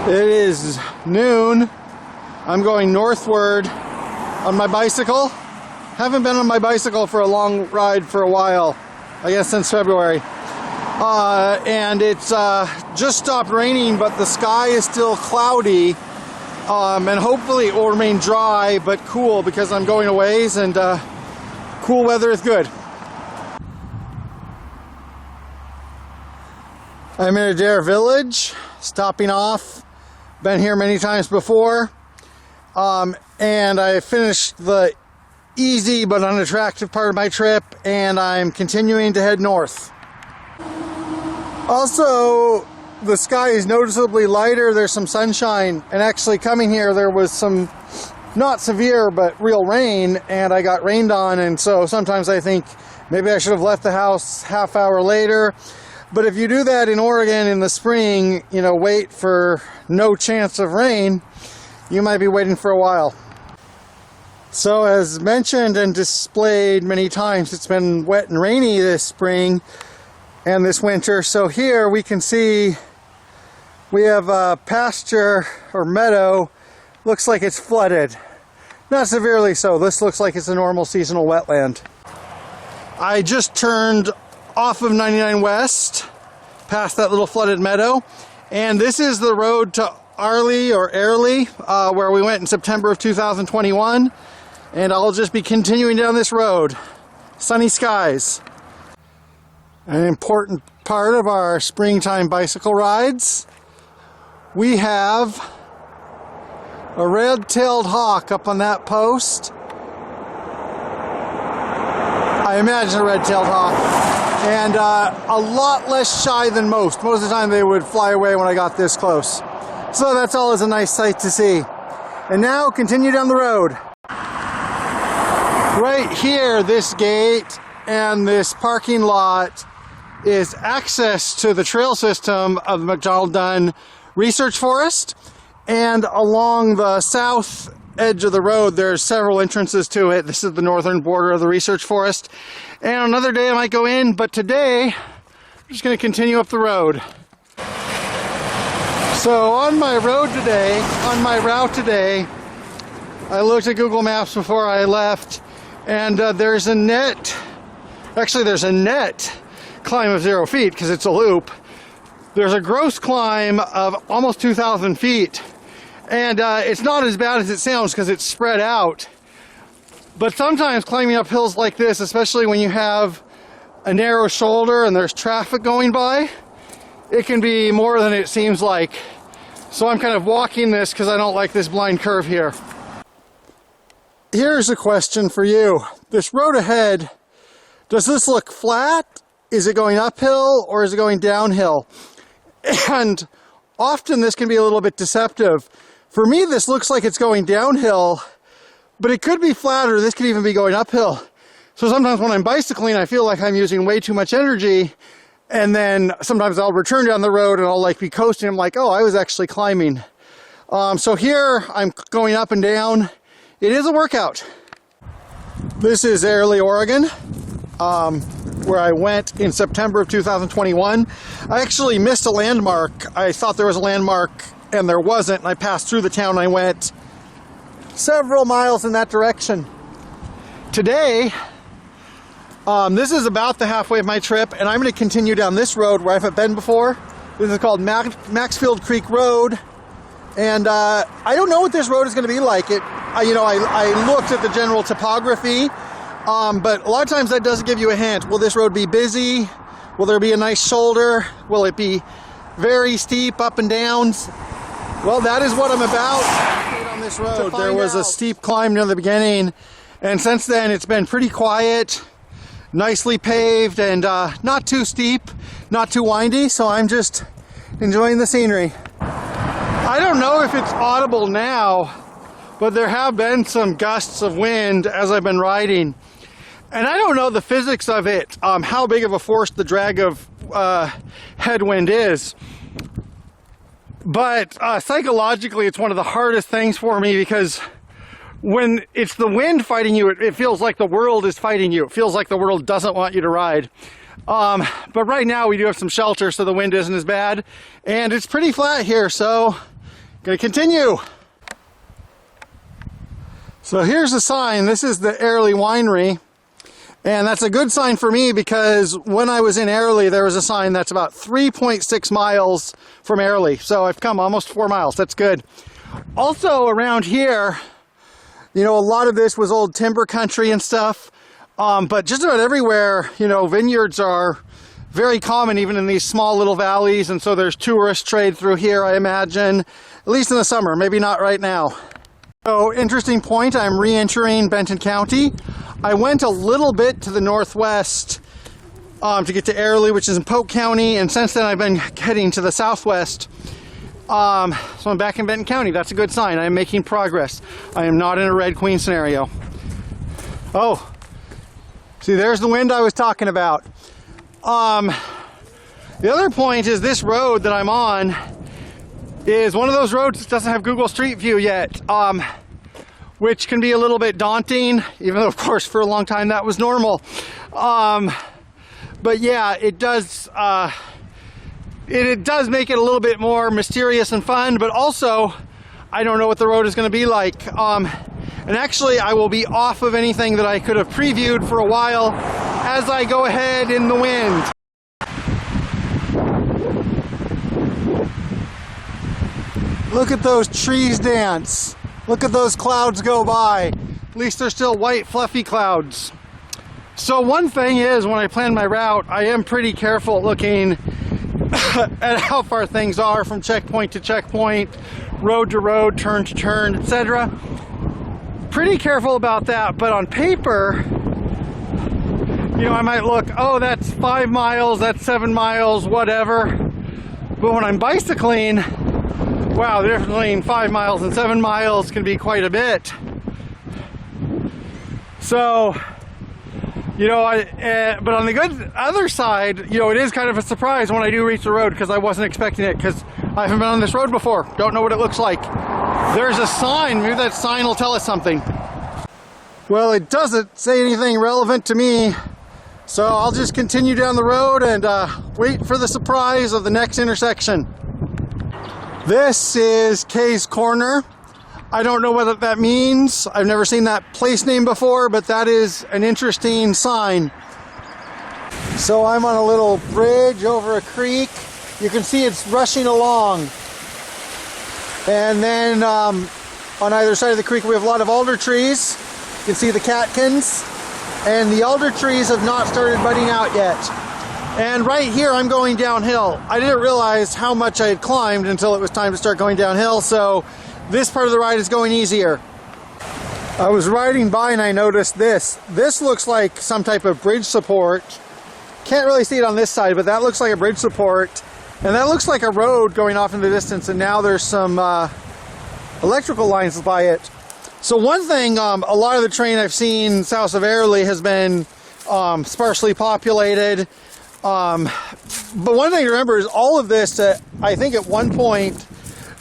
It is noon. I'm going northward on my bicycle. Haven't been on my bicycle for a long ride for a while, I guess since February. And it's just stopped raining, but the sky is still cloudy. And hopefully it will remain dry but cool because I'm going a ways, and cool weather is good. I'm in Adair Village, stopping off. Been here many times before. And I finished the easy but unattractive part of my trip, and I'm continuing to head north. Also, the sky is noticeably lighter. There's some sunshine, and actually coming here there was some not severe but real rain, and I got rained on, and so sometimes I think maybe I should have left the house half hour later. But if you do that in Oregon in the spring, you know, wait for no chance of rain, you might be waiting for a while. So as mentioned and displayed many times, it's been wet and rainy this spring and this winter. So here we can see we have a pasture or meadow. Looks like it's flooded. Not severely so. This looks like it's a normal seasonal wetland. I just turned off of 99 West, past that little flooded meadow, and this is the road to Airlie or Airlie, where we went in September of 2021, and I'll just be continuing down this road. Sunny skies. An important part of our springtime bicycle rides. We have a red-tailed hawk up on that post. I imagine a red-tailed hawk. And a lot less shy than most. Most of the time they would fly away when I got this close. So that's always a nice sight to see. And now continue down the road. Right here, this gate and this parking lot is access to the trail system of the McDonald Dunn Research Forest. And along the south edge of the road, there's several entrances to it. This is the northern border of the Research Forest. And another day I might go in, but today I'm just going to continue up the road. So on my route today, I looked at Google Maps before I left, and there's a net climb of 0 feet because it's a loop. There's a gross climb of almost 2,000 feet, and it's not as bad as it sounds because it's spread out. But sometimes climbing up hills like this, especially when you have a narrow shoulder and there's traffic going by, it can be more than it seems like. So I'm kind of walking this because I don't like this blind curve here. Here's a question for you. This road ahead, does this look flat? Is it going uphill or is it going downhill? And often this can be a little bit deceptive. For me, this looks like it's going downhill, but it could be flat, or this could even be going uphill. So sometimes when I'm bicycling, I feel like I'm using way too much energy, and then sometimes I'll return down the road and I'll like be coasting. I'm like, oh, I was actually climbing. So here I'm going up and down. It is a workout. This is Airlie, Oregon, where I went in September of 2021. I actually missed a landmark. I thought there was a landmark and there wasn't, and I passed through the town. I went several miles in that direction. Today, this is about the halfway of my trip, and I'm going to continue down this road where I haven't been before. This is called Maxfield Creek Road, and I don't know what this road is going to be like. I looked at the general topography, but a lot of times that doesn't give you a hint. Will this road be busy? Will there be a nice shoulder? Will it be very steep up and downs? Well, that is what I'm about on this road. There was a steep climb near the beginning, and since then it's been pretty quiet, nicely paved, and not too steep, not too windy, so I'm just enjoying the scenery. I don't know if it's audible now, but there have been some gusts of wind as I've been riding. And I don't know the physics of it, how big of a force the drag of headwind is. But psychologically, it's one of the hardest things for me because when it's the wind fighting you, it feels like the world is fighting you. It feels like the world doesn't want you to ride. But right now we do have some shelter, so the wind isn't as bad. And it's pretty flat here, so Gonna continue. So here's the sign. This is the Airlie winery. And that's a good sign for me because when I was in Airlie, there was a sign that's about 3.6 miles from Airlie. So I've come almost 4 miles. That's good. Also around here, you know, a lot of this was old timber country and stuff. But just about everywhere, you know, vineyards are very common even in these small little valleys. And so there's tourist trade through here, I imagine, at least in the summer, maybe not right now. So, interesting point, I'm re-entering Benton County. I went a little bit to the northwest to get to Airlie, which is in Polk County, and since then I've been heading to the southwest. So I'm back in Benton County. That's a good sign. I am making progress. I am not in a Red Queen scenario. Oh, see, there's the wind I was talking about. The other point is this road that I'm on is one of those roads that doesn't have Google Street View yet, which can be a little bit daunting, even though, of course, for a long time that was normal. But yeah, it does make it a little bit more mysterious and fun, but also, I don't know what the road is going to be like. And actually, I will be off of anything that I could have previewed for a while as I go ahead in the wind. Look at those trees dance. Look at those clouds go by. At least they're still white, fluffy clouds. So one thing is, when I plan my route, I am pretty careful looking at how far things are from checkpoint to checkpoint, road to road, turn to turn, etc. Pretty careful about that, but on paper, you know, I might look, oh, that's 5 miles, that's 7 miles, whatever. But when I'm bicycling, wow, the difference between 5 miles and 7 miles can be quite a bit. So, you know, but on the good other side, you know, it is kind of a surprise when I do reach the road because I wasn't expecting it because I haven't been on this road before. Don't know what it looks like. There's a sign. Maybe that sign will tell us something. Well, it doesn't say anything relevant to me. So I'll just continue down the road and wait for the surprise of the next intersection. This is Kay's Corner. I don't know what that means. I've never seen that place name before, but that is an interesting sign. So I'm on a little bridge over a creek. You can see it's rushing along. And then on either side of the creek we have a lot of alder trees. You can see the catkins. And the alder trees have not started budding out yet. And right here I'm going downhill. I didn't realize how much I had climbed until it was time to start going downhill, so this part of the ride is going easier. I was riding by and I noticed this. This looks like some type of bridge support. Can't really see it on this side, but that looks like a bridge support. And that looks like a road going off in the distance, and now there's some electrical lines by it. So one thing, a lot of the terrain I've seen south of Airlie has been sparsely populated. But one thing to remember is all of this, I think at one point,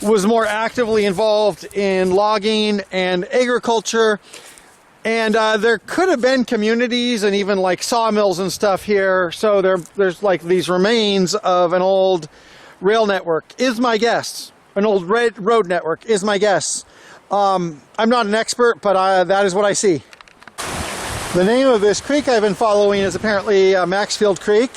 was more actively involved in logging and agriculture. And there could have been communities and even like sawmills and stuff here. So there's like these remains of an old rail network, is my guess. An old road network, is my guess. I'm not an expert, but that is what I see. The name of this creek I've been following is apparently Maxfield Creek.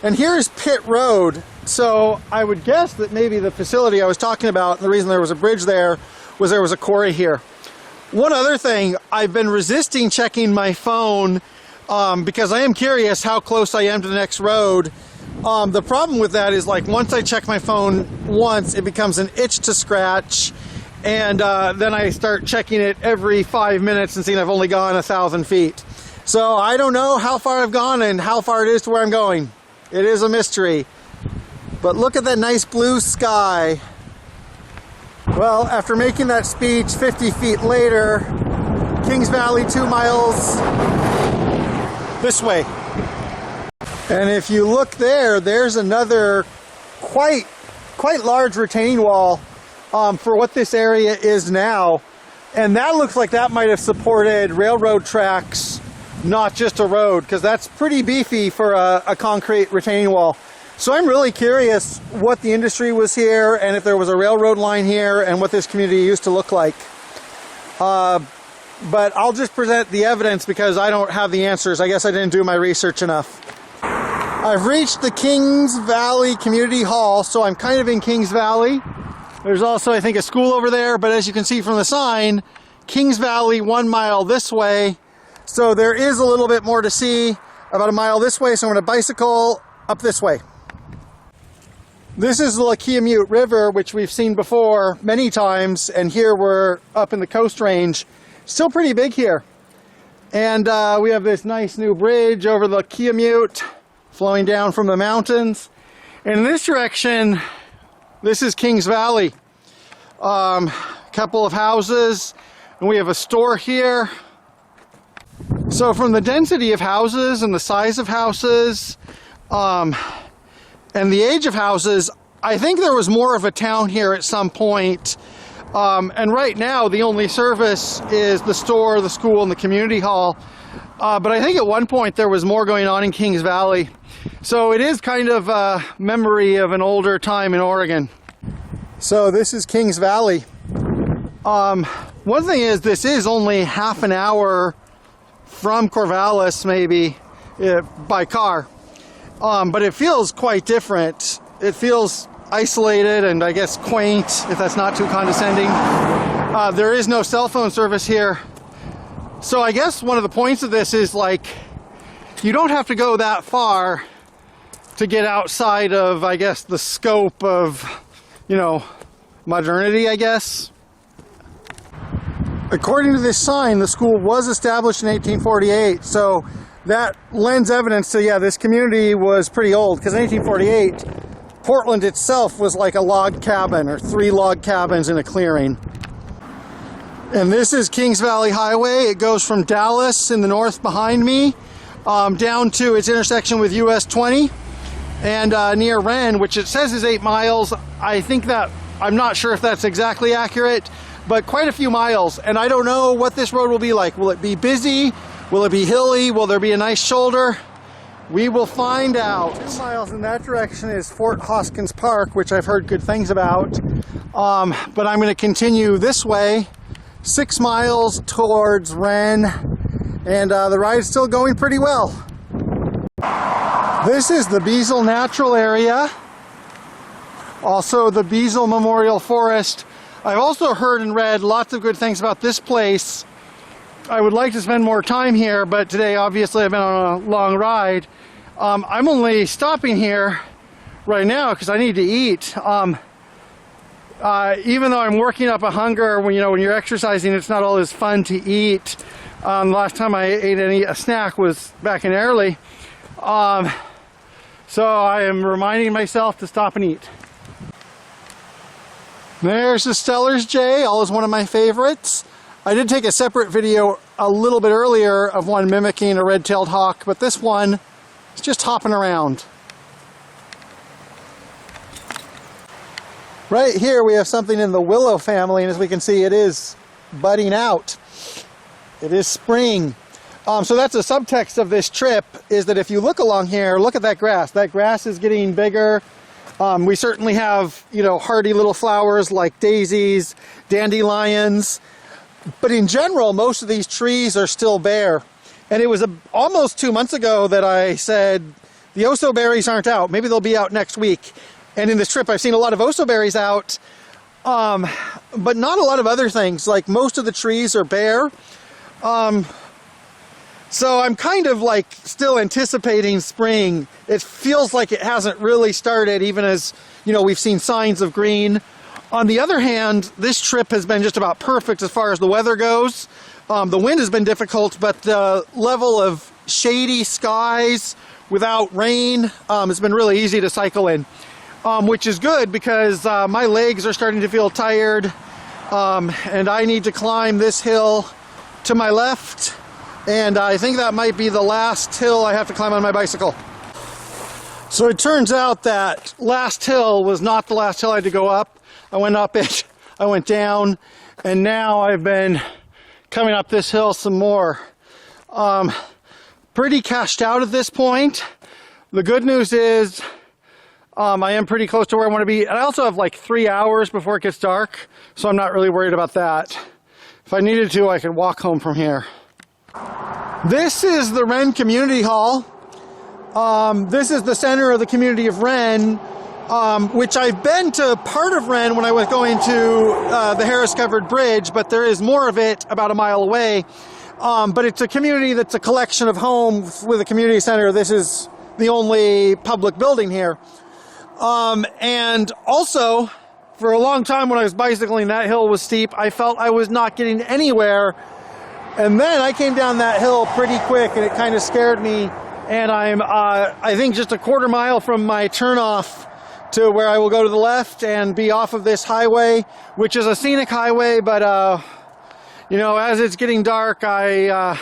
And here is Pitt Road. So I would guess that maybe the facility I was talking about, and the reason there was a bridge there was a quarry here. One other thing, I've been resisting checking my phone because I am curious how close I am to the next road. The problem with that is, like, once I check my phone once, it becomes an itch to scratch. And then I start checking it every 5 minutes and seeing I've only gone 1,000 feet. So I don't know how far I've gone and how far it is to where I'm going. It is a mystery. But look at that nice blue sky. Well, after making that speech 50 feet later, Kings Valley 2 miles this way. And if you look there, there's another quite large retaining wall for what this area is now. And that looks like that might have supported railroad tracks, not just a road, because that's pretty beefy for a concrete retaining wall. So I'm really curious what the industry was here and if there was a railroad line here and what this community used to look like. But I'll just present the evidence because I don't have the answers. I guess I didn't do my research enough. I've reached the Kings Valley Community Hall, so I'm kind of in Kings Valley. There's also, I think, a school over there, but as you can see from the sign, Kings Valley 1 mile this way. So there is a little bit more to see, about a mile this way, so I'm going to bicycle up this way. This is the Lakiamute River, which we've seen before many times, and here we're up in the Coast Range. Still pretty big here. And we have this nice new bridge over the Lakiamute flowing down from the mountains. And in this direction, this is Kings Valley. Couple of houses, and we have a store here. So from the density of houses and the size of houses, and the age of houses, I think there was more of a town here at some point. And right now, the only service is the store, the school, and the community hall. But I think at one point there was more going on in Kings Valley. So it is kind of a memory of an older time in Oregon. So this is Kings Valley. One thing is, this is only half an hour from Corvallis, maybe, by car. But it feels quite different. It feels isolated and I guess quaint, if that's not too condescending. There is no cell phone service here. So I guess one of the points of this is, like, you don't have to go that far to get outside of, I guess, the scope of, you know, modernity, I guess. According to this sign, the school was established in 1848, so that lends evidence to, yeah, this community was pretty old, because in 1848, Portland itself was like a log cabin, or 3 log cabins in a clearing. And this is Kings Valley Highway. It goes from Dallas in the north behind me down to its intersection with US 20 and near Wren, which it says is 8 miles. I think that, I'm not sure if that's exactly accurate, but quite a few miles. And I don't know what this road will be like. Will it be busy? Will it be hilly? Will there be a nice shoulder? We will find out. 2 miles in that direction is Fort Hoskins Park, which I've heard good things about. But I'm going to continue this way, 6 miles towards Wren, and the ride's still going pretty well. This is the Beazle Natural Area, also the Beazle Memorial Forest. I've also heard and read lots of good things about this place. I would like to spend more time here, but today obviously I've been on a long ride. I'm only stopping here right now because I need to eat. Even though I'm working up a hunger, when you're exercising, it's not always fun to eat. The last time I ate a snack was back in Airlie. So I am reminding myself to stop and eat. There's the Steller's jay, always one of my favorites. I did take a separate video a little bit earlier of one mimicking a red-tailed hawk, but this one is just hopping around. Right here we have something in the willow family, and as we can see, it is budding out. It is spring. So that's a subtext of this trip, is that if you look along here, look at that grass. That grass is getting bigger. We certainly have, hardy little flowers like daisies, dandelions. But in general, most of these trees are still bare. And it was almost 2 months ago that I said, the oso berries aren't out. Maybe they'll be out next week. And in this trip, I've seen a lot of oso berries out, but not a lot of other things. Like, most of the trees are bare. So I'm kind of like still anticipating spring. It feels like it hasn't really started, even as, we've seen signs of green. On the other hand, this trip has been just about perfect as far as the weather goes. The wind has been difficult, but the level of shady skies without rain has been really easy to cycle in, which is good because my legs are starting to feel tired, and I need to climb this hill to my left, and I think that might be the last hill I have to climb on my bicycle. So it turns out that last hill was not the last hill I had to go up. I went up it, I went down, and now I've been coming up this hill some more. Pretty cashed out at this point. The good news is I am pretty close to where I want to be. And I also have like 3 hours before it gets dark, so I'm not really worried about that. If I needed to, I could walk home from here. This is the Wren Community Hall. This is the center of the community of Wren, which I've been to part of Wren when I was going to the Harris Covered Bridge, but there is more of it about a mile away. But it's a community that's a collection of homes with a community center. This is the only public building here. And also, for a long time when I was bicycling, that hill was steep. I felt I was not getting anywhere. And then I came down that hill pretty quick, and it kind of scared me. And I'm, I think, just a quarter mile from my turnoff to where I will go to the left and be off of this highway, which is a scenic highway, but you know, as it's getting dark, a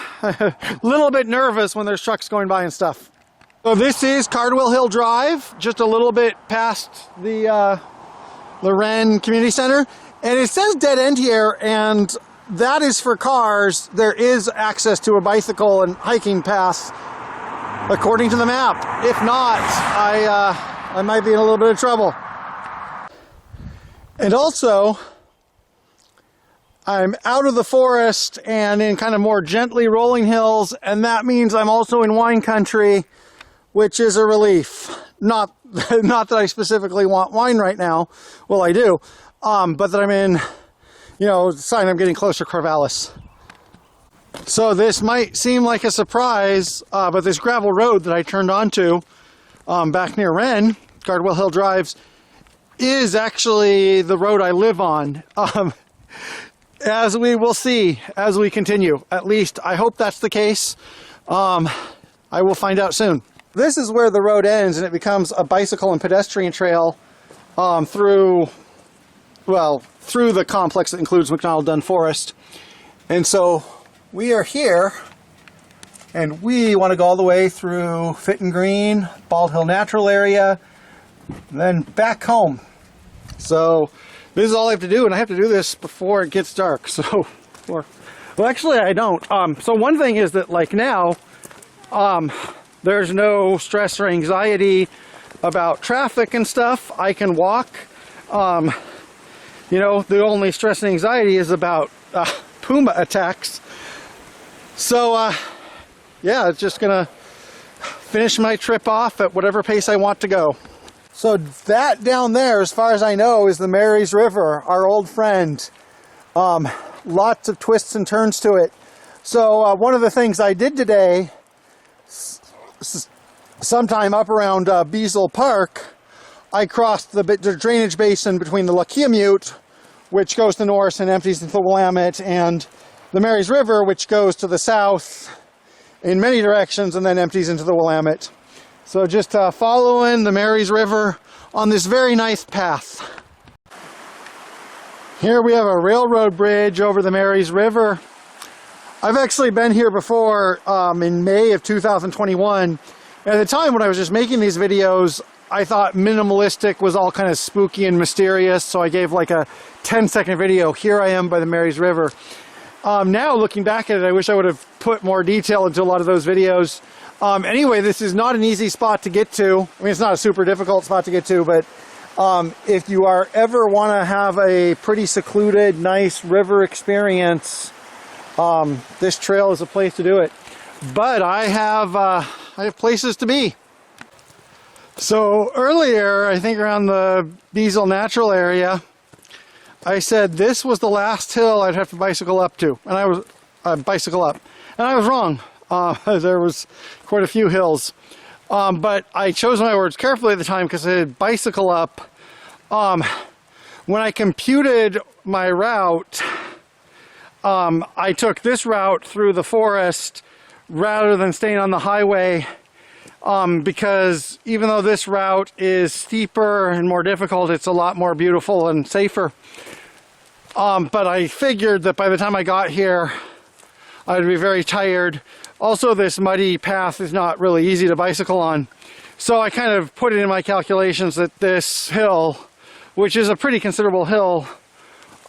little bit nervous when there's trucks going by and stuff. So this is Cardwell Hill Drive, just a little bit past the Wren Community Center. And it says dead end here, and that is for cars. There is access to a bicycle and hiking path, according to the map. If not, I might be in a little bit of trouble. And also, I'm out of the forest and in kind of more gently rolling hills, and that means I'm also in wine country, which is a relief. Not that I specifically want wine right now. Well, I do. But that I'm in, you know, sign I'm getting closer to Corvallis. So this might seem like a surprise, but this gravel road that I turned onto back near Wren, Cardwell Hill Drives, is actually the road I live on. As we will see as we continue. At least I hope that's the case. I will find out soon. This is where the road ends, and it becomes a bicycle and pedestrian trail through the complex that includes McDonald Dunn Forest. And so we are here, and we want to go all the way through Fitton Green, Bald Hill Natural Area, and then back home. So this is all I have to do, and I have to do this before it gets dark. So, well, actually I don't. So one thing is that, like, now, there's no stress or anxiety about traffic and stuff. I can walk. You know, the only stress and anxiety is about puma attacks. So, yeah, it's just gonna finish my trip off at whatever pace I want to go. So that down there, as far as I know, is the Marys River, our old friend. Lots of twists and turns to it. So one of the things I did today, sometime up around Beazle Park, I crossed the drainage basin between the Lakiamute, which goes to the north and empties into the Willamette, and the Marys River, which goes to the south in many directions and then empties into the Willamette. So just following the Marys River on this very nice path. Here we have a railroad bridge over the Marys River. I've actually been here before in May of 2021. At the time when I was just making these videos, I thought minimalistic was all kind of spooky and mysterious, so I gave like a 10-second video. Here I am by the Marys River. Now looking back at it, I wish I would have put more detail into a lot of those videos. Anyway, this is not an easy spot to get to. I mean, it's not a super difficult spot to get to, but if you ever want to have a pretty secluded, nice river experience, this trail is a place to do it. But I have places to be. So earlier, I think around the Beazle Natural Area, I said this was the last hill I'd have to bicycle up to, and I was wrong. There was quite a few hills, but I chose my words carefully at the time because I said bicycle up. When I computed my route, I took this route through the forest rather than staying on the highway, because even though this route is steeper and more difficult, it's a lot more beautiful and safer. But I figured that by the time I got here, I'd be very tired. Also, this muddy path is not really easy to bicycle on. So I kind of put it in my calculations that this hill, which is a pretty considerable hill,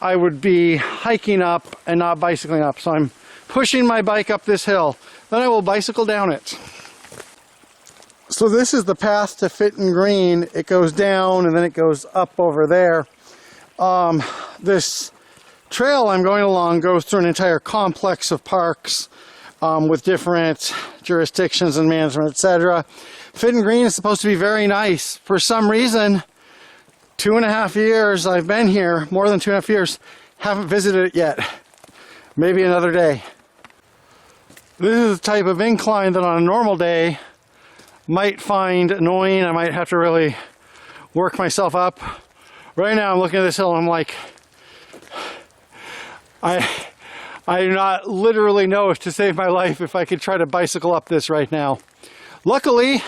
I would be hiking up and not bicycling up. So I'm pushing my bike up this hill. Then I will bicycle down it. So this is the path to Fitton Green. It goes down and then it goes up over there. This trail I'm going along goes through an entire complex of parks with different jurisdictions and management, etc. Fitton Green is supposed to be very nice. For some reason, 2.5 years I've been here, more than 2.5 years, haven't visited it yet. Maybe another day. This is the type of incline that on a normal day might find annoying. I might have to really work myself up. Right now I'm looking at this hill and I'm like, I do not literally know if to save my life if I could try to bicycle up this right now. Luckily,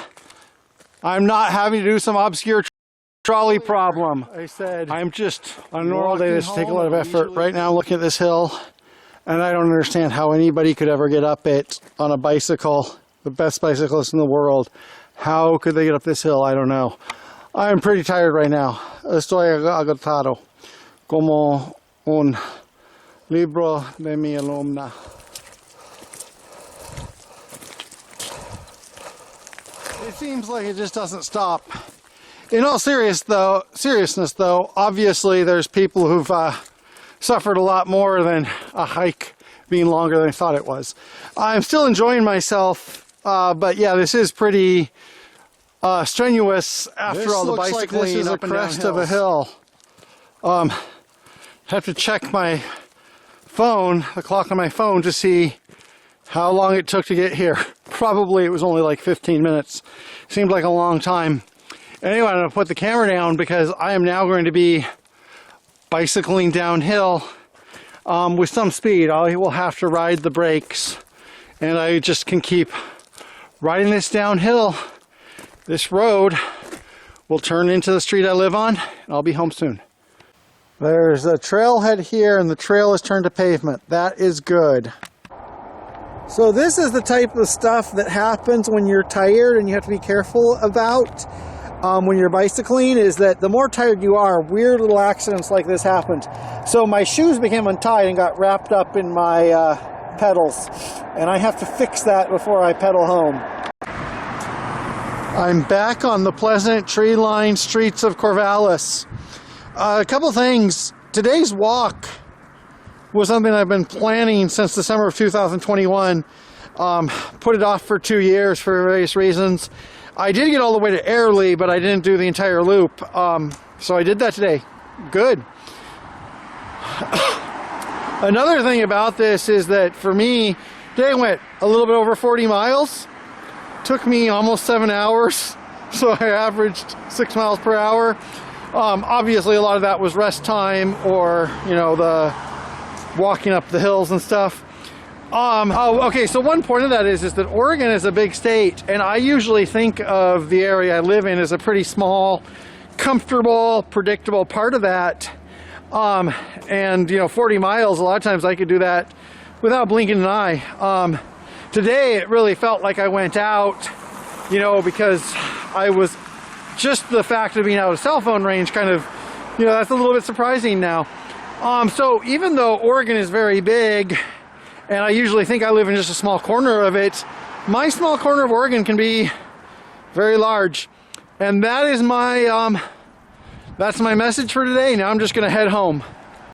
I'm not having to do some obscure trolley problem. I said I'm just on a normal day. This would take a lot of effort. Right now I'm looking at this hill and I don't understand how anybody could ever get up it on a bicycle. The best bicyclist in the world. How could they get up this hill? I don't know. I'm pretty tired right now. Estoy agotado. Como un libro de mi alumna. It seems like it just doesn't stop. In all seriousness though, obviously there's people who've suffered a lot more than a hike being longer than I thought it was. I'm still enjoying myself. But yeah, this is pretty strenuous after all the bicycling. This is a crest of a hill. Have to check my phone, the clock on my phone, to see how long it took to get here. Probably it was only like 15 minutes. Seemed like a long time. Anyway, I'm going to put the camera down because I am now going to be bicycling downhill with some speed. I will have to ride the brakes, and I just can keep riding this downhill. This road will turn into the street I live on, and I'll be home soon. There's a trailhead here, and the trail is turned to pavement. That is good. So this is the type of stuff that happens when you're tired and you have to be careful about when you're bicycling, is that the more tired you are, weird little accidents like this happened. So my shoes became untied and got wrapped up in my pedals, and I have to fix that before I pedal home. I'm back on the pleasant tree-lined streets of Corvallis. A couple things. Today's walk was something I've been planning since the summer of 2021. Put it off for 2 years for various reasons. I did get all the way to Airlie, but I didn't do the entire loop. So I did that today. Good. Another thing about this is that for me, today I went a little bit over 40 miles. Took me almost 7 hours, so I averaged 6 miles per hour. Obviously a lot of that was rest time, or the walking up the hills and stuff. Okay, so one point of that is that Oregon is a big state, and I usually think of the area I live in as a pretty small, comfortable, predictable part of that. And 40 miles, a lot of times I could do that without blinking an eye. Today it really felt like I went out, because I was, just the fact of being out of cell phone range kind of, that's a little bit surprising now. So even though Oregon is very big, and I usually think I live in just a small corner of it, my small corner of Oregon can be very large. And that is my, that's my message for today. Now I'm just gonna head home.